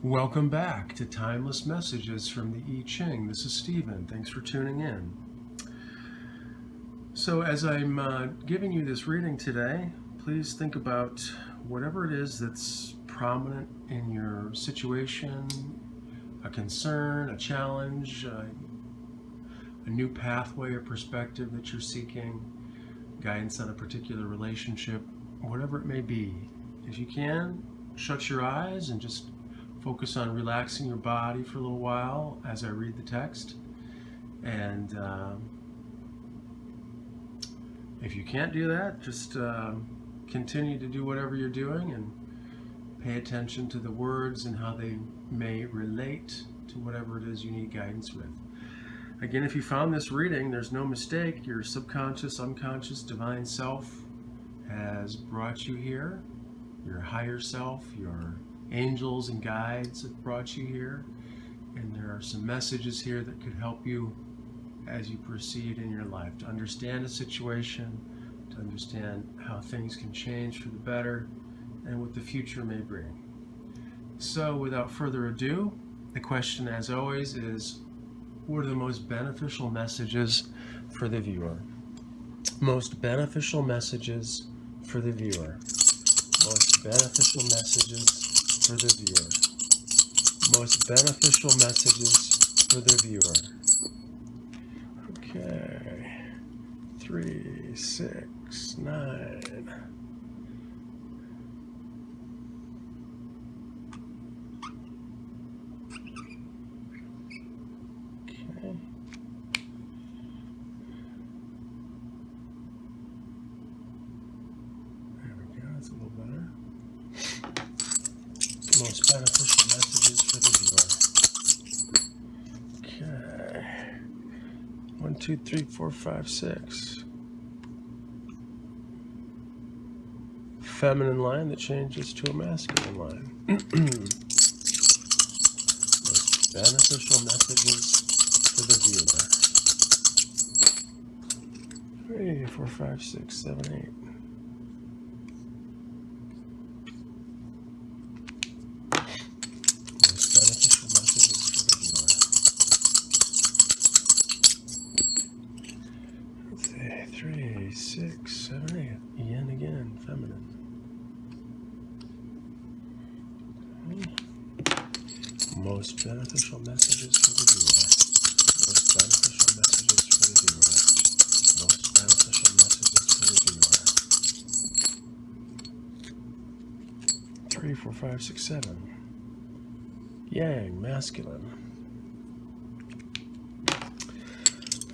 Welcome back to Timeless Messages from the Ching. This is Stephen. Thanks for tuning in. So as I'm giving you this reading today, please think about whatever it is that's prominent in your situation, a concern, a challenge, a new pathway or perspective that you're seeking, guidance on a particular relationship, whatever it may be. If you can, shut your eyes and just focus on relaxing your body for a little while as I read the text. And if you can't do that, just continue to do whatever you're doing and pay attention to the words and how they may relate to whatever it is you need guidance with. Again, if you found this reading, there's no mistake. Your subconscious, unconscious, divine self has brought you here. Your higher self, your angels and guides have brought you here, and there are some messages here that could help you as you proceed in your life to understand a situation, to understand how things can change for the better, and what the future may bring. So without further ado, the question as always is, what are the most beneficial messages for the viewer? Most beneficial messages for the viewer. Most beneficial messages for the viewer. Most beneficial messages for the viewer. Okay. 3, 6, 9. Okay. There we go. That's a little better. Most beneficial messages for the viewer. Okay. 1, 2, 3, 4, 5, 6. Feminine line that changes to a masculine line. Most beneficial messages for the viewer. 3, 4, 5, 6, 7, 8. Three, 6, 7, 8. Yin again, feminine. Okay. Most beneficial messages for the viewer. Most beneficial messages for the viewer. Most beneficial messages for the viewer. 3, 4, 5, 6, 7. Yang, masculine.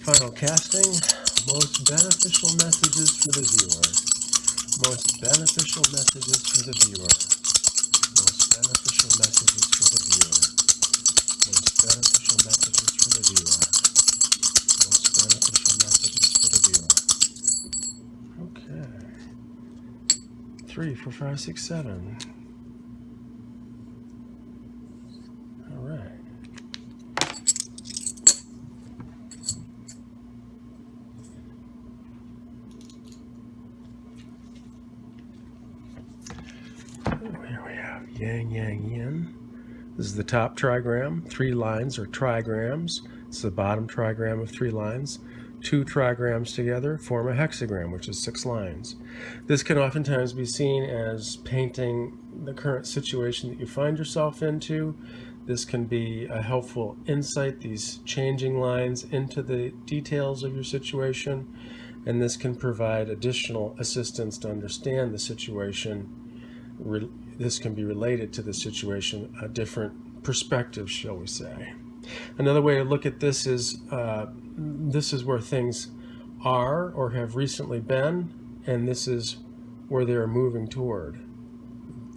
Final casting. Most beneficial messages for the viewer. Most beneficial messages for the viewer. Most beneficial messages for the viewer. Most beneficial messages for the viewer. Most beneficial messages for the viewer. Okay. 3, 4, 5, 6, 7. All right. Here we have Yang, Yang, Yin. This is the top trigram. 3 lines are trigrams. It's the bottom trigram of 3 lines. 2 trigrams together form a hexagram, which is 6 lines. This can oftentimes be seen as painting the current situation that you find yourself into. This can be a helpful insight, these changing lines, into the details of your situation. And this can provide additional assistance to understand the situation. This can be related to the situation, a different perspective, shall we say. Another way to look at this is where things are or have recently been, and this is where they are moving toward,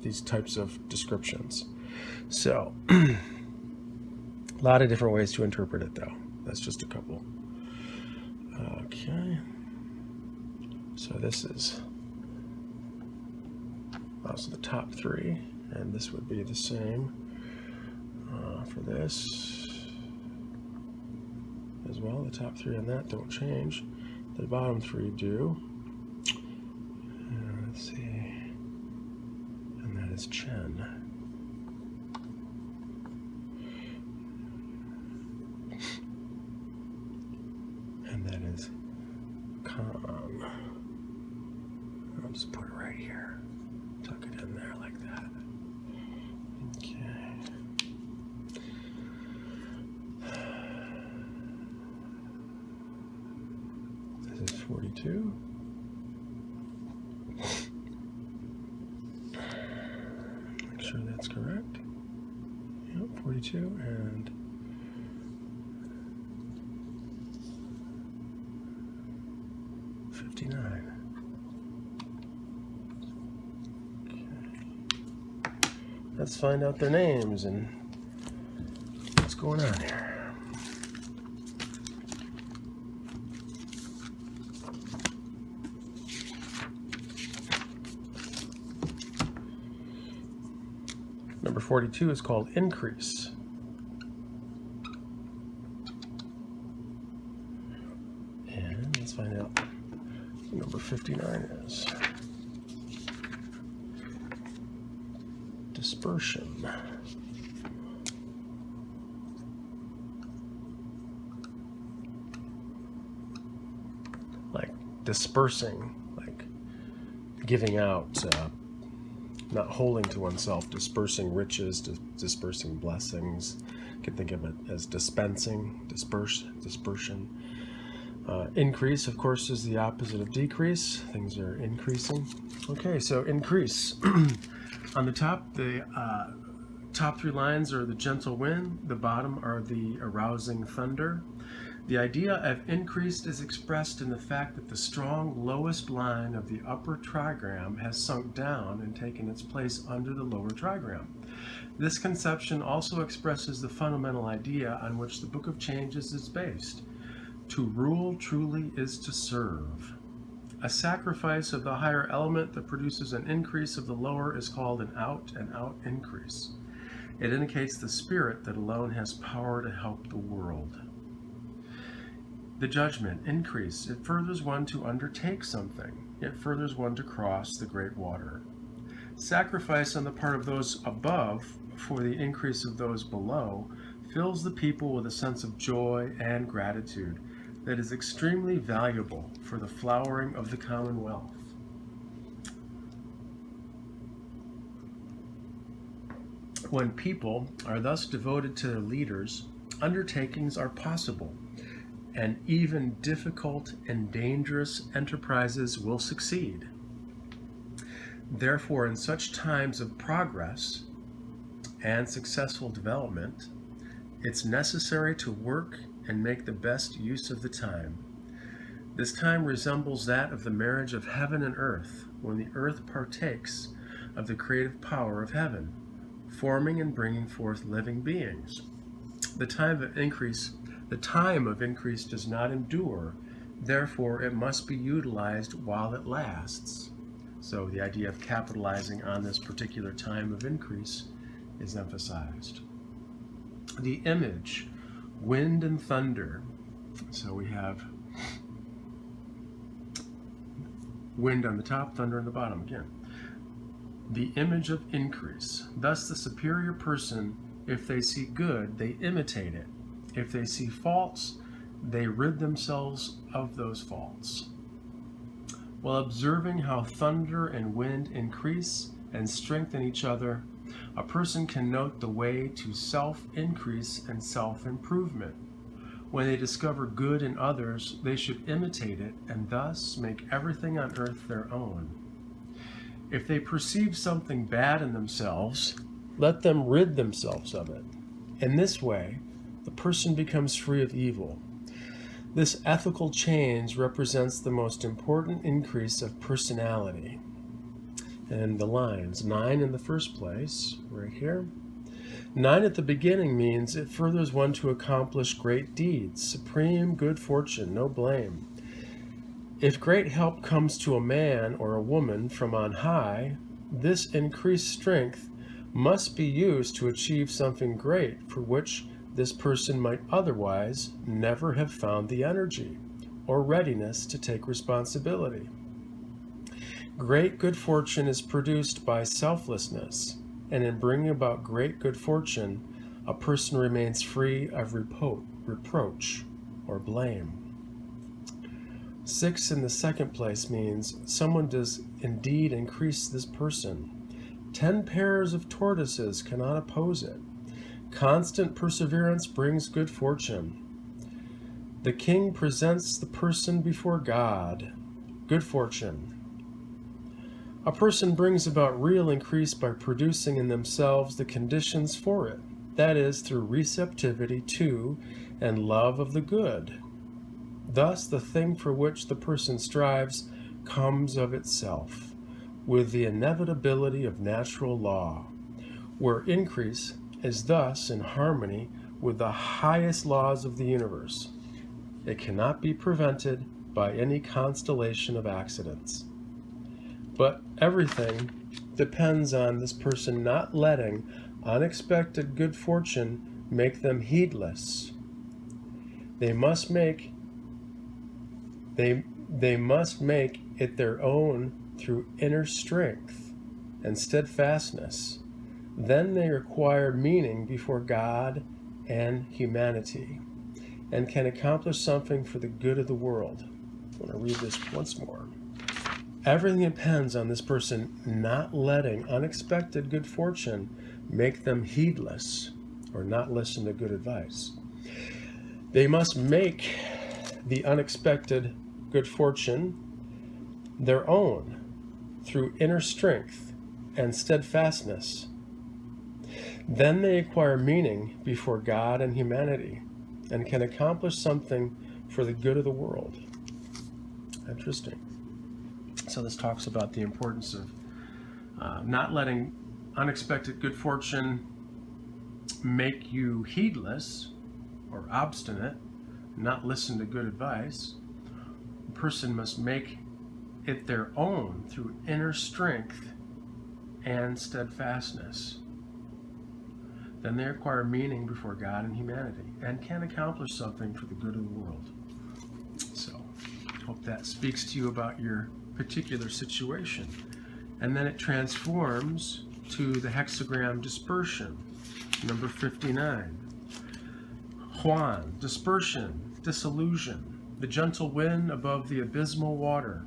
these types of descriptions. So, a lot of different ways to interpret it, though. That's just a couple. Okay. So this is also the top 3, and this would be the same for this as well. The top 3 on that don't change. The bottom 3 do. Let's see. And that is Chen. I'll just put it right here. Tuck it in there like that. Okay. This is 42. Make sure that's correct. Yep, 42 and 59. Let's find out their names and what's going on here. Number 42 is called increase. And let's find out what number 59 is. Dispersion. Like dispersing, like giving out, not holding to oneself, dispersing riches, dispersing blessings. You can think of it as dispensing, dispersion. Increase, of course, is the opposite of decrease. Things are increasing. Okay, so increase. On the top, the top three lines are the gentle wind. The bottom are the arousing thunder. The idea of increased is expressed in the fact that the strong lowest line of the upper trigram has sunk down and taken its place under the lower trigram. This conception also expresses the fundamental idea on which the Book of Changes is based. To rule truly is to serve. A sacrifice of the higher element that produces an increase of the lower is called an out and out increase. It indicates the spirit that alone has power to help the world. The judgment, increase, it furthers one to undertake something. It furthers one to cross the great water. Sacrifice on the part of those above for the increase of those below fills the people with a sense of joy and gratitude that is extremely valuable for the flowering of the commonwealth. When people are thus devoted to their leaders, undertakings are possible, and even difficult and dangerous enterprises will succeed. Therefore, in such times of progress and successful development, it's necessary to work and make the best use of the time. This time resembles that of the marriage of heaven and earth, when the earth partakes of the creative power of heaven, forming and bringing forth living beings. The time of increase does not endure, therefore it must be utilized while it lasts. So the idea of capitalizing on this particular time of increase is emphasized. The image, wind and thunder. So we have wind on the top, thunder on the bottom again. The image of increase. Thus the superior person, if they see good, they imitate it. If they see faults, they rid themselves of those faults. While observing how thunder and wind increase and strengthen each other, a person can note the way to self-increase and self-improvement. When they discover good in others, they should imitate it and thus make everything on earth their own. If they perceive something bad in themselves, let them rid themselves of it. In this way, the person becomes free of evil. This ethical change represents the most important increase of personality. And the lines, 9 in the first place, right here. 9 at the beginning means it furthers one to accomplish great deeds, supreme good fortune, no blame. If great help comes to a man or a woman from on high, this increased strength must be used to achieve something great for which this person might otherwise never have found the energy or readiness to take responsibility. Great good fortune is produced by selflessness, and in bringing about great good fortune, a person remains free of reproach or blame. 6 in the second place means someone does indeed increase this person. 10 pairs of tortoises cannot oppose it. Constant perseverance brings good fortune. The king presents the person before God. Good fortune. A person brings about real increase by producing in themselves the conditions for it, that is, through receptivity to and love of the good. Thus, the thing for which the person strives comes of itself, with the inevitability of natural law, where increase is thus in harmony with the highest laws of the universe. It cannot be prevented by any constellation of accidents. But everything depends on this person not letting unexpected good fortune make them heedless. They must make it their own through inner strength and steadfastness. Then they acquire meaning before God and humanity, and can accomplish something for the good of the world. I want to read this once more. Everything depends on this person not letting unexpected good fortune make them heedless or not listen to good advice. They must make the unexpected good fortune their own through inner strength and steadfastness. Then they acquire meaning before God and humanity and can accomplish something for the good of the world. Interesting. So this talks about the importance of not letting unexpected good fortune make you heedless or obstinate, not listen to good advice. A person must make it their own through inner strength and steadfastness. Then they acquire meaning before God and humanity and can accomplish something for the good of the world. So, hope that speaks to you about your particular situation. And then it transforms to the hexagram dispersion, number 59. Juan, dispersion, disillusion, the gentle wind above the abysmal water.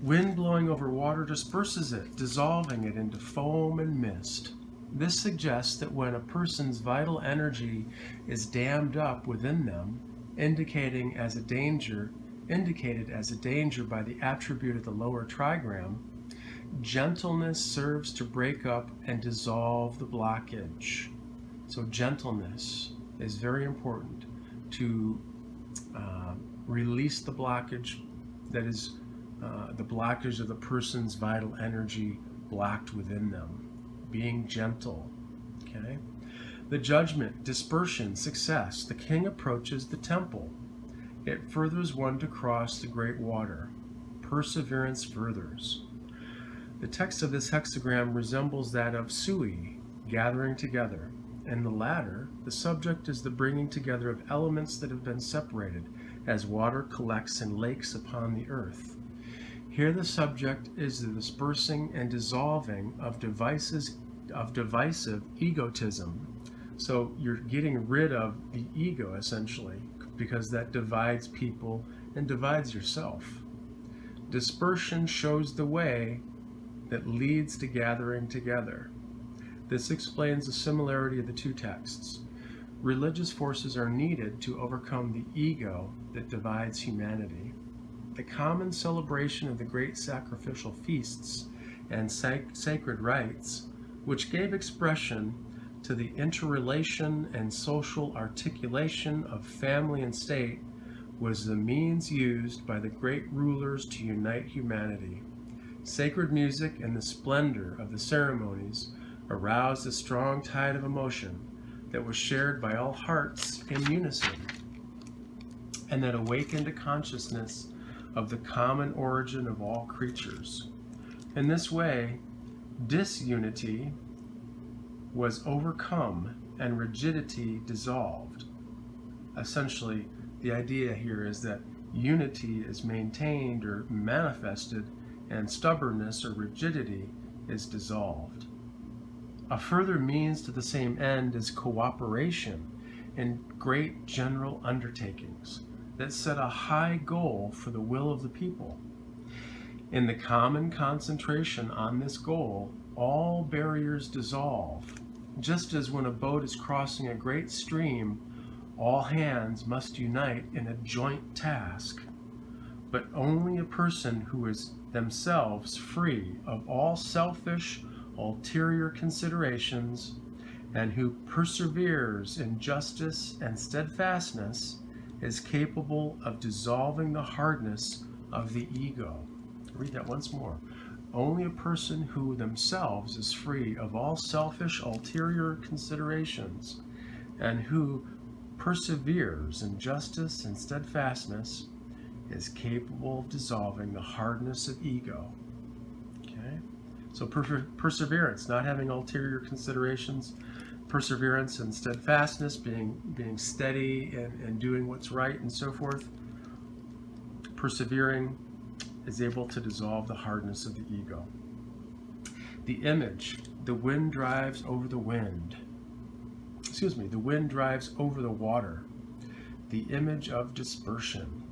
Wind blowing over water disperses it, dissolving it into foam and mist. This suggests that when a person's vital energy is dammed up within them, indicated as a danger by the attribute of the lower trigram, gentleness serves to break up and dissolve the blockage. So gentleness is very important to release the blockage that is the blockage of the person's vital energy blocked within them. Being gentle. Okay? The judgment, dispersion, success. The king approaches the temple. It furthers one to cross the great water. Perseverance furthers. The text of this hexagram resembles that of Sui, gathering together. In the latter, the subject is the bringing together of elements that have been separated, as water collects in lakes upon the earth. Here the subject is the dispersing and dissolving of divisive egotism. So you're getting rid of the ego, essentially, because that divides people and divides yourself. Dispersion shows the way that leads to gathering together. This explains the similarity of the two texts. Religious forces are needed to overcome the ego that divides humanity. The common celebration of the great sacrificial feasts and sacred rites, which gave expression to the interrelation and social articulation of family and state, was the means used by the great rulers to unite humanity. Sacred music and the splendor of the ceremonies aroused a strong tide of emotion that was shared by all hearts in unison, and that awakened a consciousness of the common origin of all creatures. In this way, disunity was overcome and rigidity dissolved. Essentially, the idea here is that unity is maintained or manifested, and stubbornness or rigidity is dissolved. A further means to the same end is cooperation in great general undertakings. that set a high goal for the will of the people. In the common concentration on this goal, all barriers dissolve. Just as when a boat is crossing a great stream, all hands must unite in a joint task. But only a person who is themselves free of all selfish, ulterior considerations, and who perseveres in justice and steadfastness, is capable of dissolving the hardness of the ego. Read that once more. Only a person who themselves is free of all selfish, ulterior considerations, and who perseveres in justice and steadfastness, is capable of dissolving the hardness of ego. Okay? So perseverance, not having ulterior considerations, perseverance and steadfastness, being steady and doing what's right and so forth. Persevering is able to dissolve the hardness of the ego. The image, the wind drives over the wind. The wind drives over the water. The image of dispersion.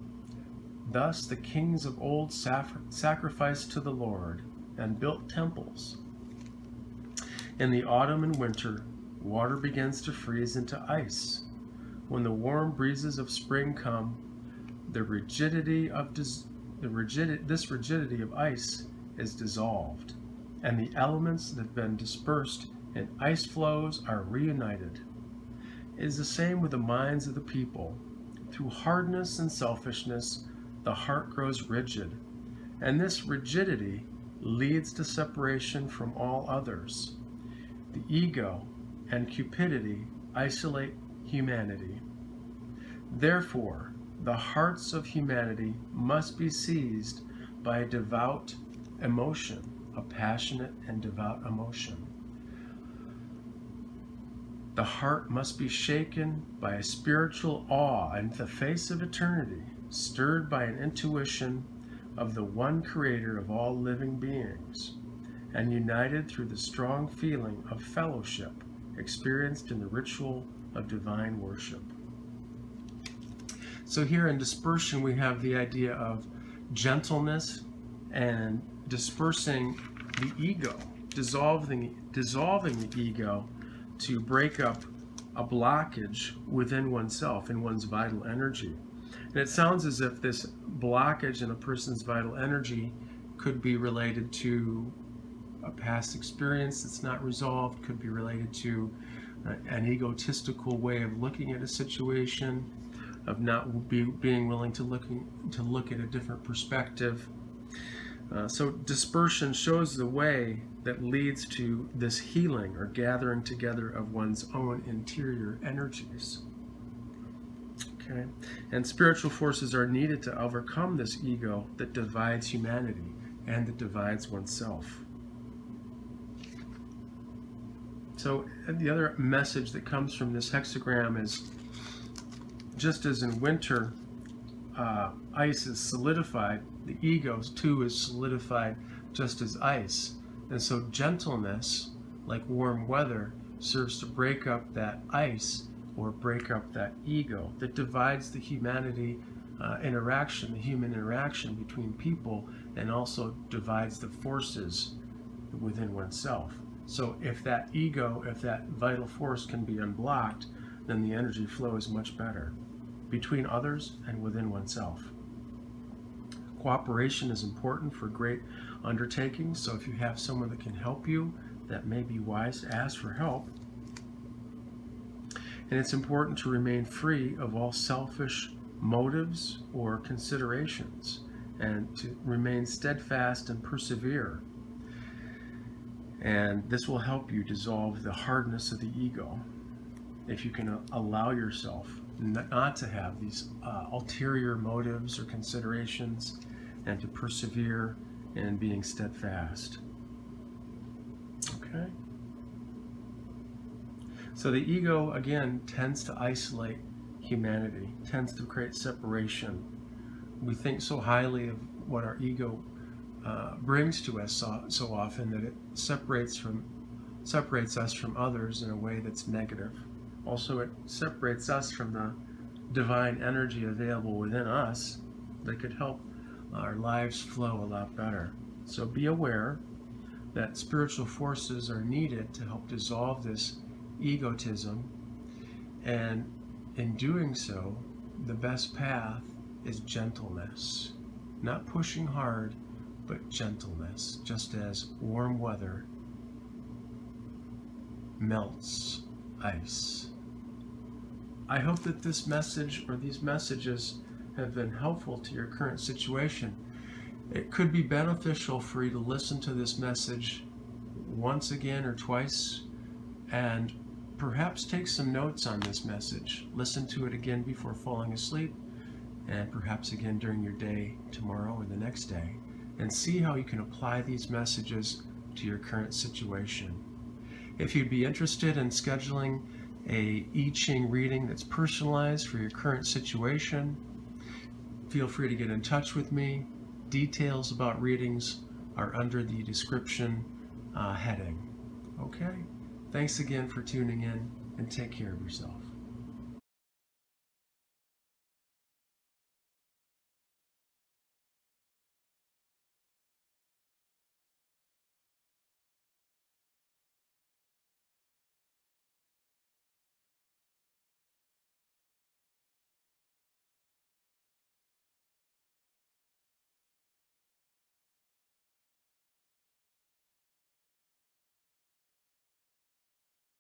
Thus the kings of old sacrificed to the Lord and built temples. In the autumn and winter, water begins to freeze into ice. When the warm breezes of spring come, this rigidity of ice is dissolved, and the elements that have been dispersed in ice flows are reunited. It is the same with the minds of the people. Through hardness and selfishness, the heart grows rigid, and this rigidity leads to separation from all others. The ego and cupidity isolate humanity. Therefore, the hearts of humanity must be seized by a devout emotion, a passionate and devout emotion. The heart must be shaken by a spiritual awe in the face of eternity, stirred by an intuition of the one creator of all living beings, and united through the strong feeling of fellowship experienced in the ritual of divine worship. So here in dispersion, we have the idea of gentleness and dispersing the ego, dissolving the ego to break up a blockage within oneself, in one's vital energy. And it sounds as if this blockage in a person's vital energy could be related to a past experience that's not resolved, could be related to an egotistical way of looking at a situation, of not being willing to look at a different perspective. So dispersion shows the way that leads to this healing or gathering together of one's own interior energies. Okay? And spiritual forces are needed to overcome this ego that divides humanity and that divides oneself. So the other message that comes from this hexagram is, just as in winter, ice is solidified, the ego too is solidified just as ice. And so gentleness, like warm weather, serves to break up that ice or break up that ego that divides the humanity interaction, the human interaction between people, and also divides the forces within oneself. So if that ego, if that vital force can be unblocked, then the energy flow is much better between others and within oneself. Cooperation is important for great undertakings, so if you have someone that can help you, that may be wise to ask for help. And it's important to remain free of all selfish motives or considerations, and to remain steadfast and persevere. And this will help you dissolve the hardness of the ego, if you can allow yourself not to have these ulterior motives or considerations, and to persevere in being steadfast. Okay? So the ego, again, tends to isolate humanity, tends to create separation. We think so highly of what our ego brings to us so often that it separates us from others in a way that's negative. Also, it separates us from divine energy available within us that could help our lives flow a lot better. So be aware that spiritual forces are needed to help dissolve this egotism, and in doing so, the best path is gentleness. Not pushing hard, but gentleness, just as warm weather melts ice. I hope that this message or these messages have been helpful to your current situation. It could be beneficial for you to listen to this message once again or twice, and perhaps take some notes on this message. Listen to it again before falling asleep, and perhaps again during your day tomorrow or the next day, and see how you can apply these messages to your current situation. If you'd be interested in scheduling a I Ching reading that's personalized for your current situation, feel free to get in touch with me. Details about readings are under the description heading. Okay? Thanks again for tuning in, and take care of yourself.